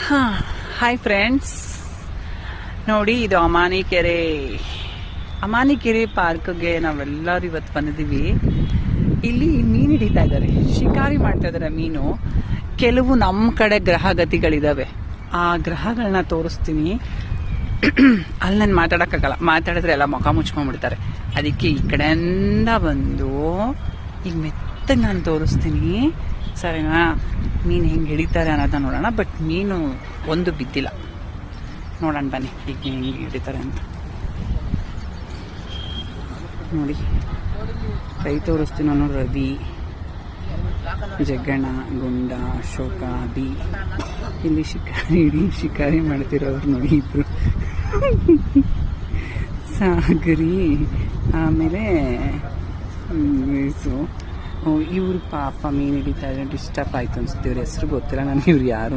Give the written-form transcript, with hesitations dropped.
Hi friends, ನೋಡಿ ಇದು ಅಮಾನಿಕೆರೆ ಪಾರ್ಕ್ಗೆ ನಾವೆಲ್ಲರೂ ಇವತ್ತು ಬಂದಿದ್ದೀವಿ. ಇಲ್ಲಿ ಮೀನು ಹಿಡಿತಾ ಇದ್ದಾರೆ, ಶಿಕಾರಿ ಮಾಡ್ತಾ ಇದ್ದಾರೆ ಮೀನು. ಕೆಲವು ನಮ್ಮ ಕಡೆ ಗ್ರಹಗತಿಗಳಿದಾವೆ, ಆ ಗ್ರಹಗಳನ್ನ ತೋರಿಸ್ತೀನಿ. ಅಲ್ಲಿ ನಾನು ಮಾತಾಡೋಕ್ಕಾಗಲ್ಲ, ಮಾತಾಡಿದ್ರೆ ಎಲ್ಲ ಮುಖ ಮುಚ್ಕೊಂಡ್ಬಿಡ್ತಾರೆ. ಅದಕ್ಕೆ ಈ ಕಡೆಯಿಂದ ಬಂದು ಈಗ ಮೆತ್ತಗೆ ನಾನು ತೋರಿಸ್ತೀನಿ, ಸರಿನಾ? ಮೀನು ಹೆಂಗೆ ಹಿಡಿತಾರೆ ಅನ್ನೋದನ್ನ ನೋಡೋಣ. ಬಟ್ ಮೀನು ಒಂದು ಬಿದ್ದಿಲ್ಲ, ನೋಡೋಣ ಬನ್ನಿ ಈಗ ಹೆಂಗೆ ಹಿಡಿತಾರೆ ಅಂತ. ನೋಡಿ ಕೈ ತೋರಿಸ್ತೀನಿ ನಾನು. ರವಿ, ಜಗ್ಗಣ್ಣ, ಗುಂಡ, ಅಶೋಕ, ಬಿ ಇಲ್ಲಿ ಶಿಕಾರಿ ಮಾಡ್ತಿರೋರು ನೋಡಿ ಇಬ್ರು. ಸಾಗರಿ, ಆಮೇಲೆ ಇವರು ಪಾಪ ಮೀನು ಹಿಡಿತಾ ಇದ್ರೆ ಡಿಸ್ಟರ್ಬ್ ಆಯ್ತು ಅನ್ಸುತ್ತೆ. ಇವ್ರ ಹೆಸರು ಗೊತ್ತಿಲ್ಲ ನನಗೆ, ಇವ್ರು ಯಾರು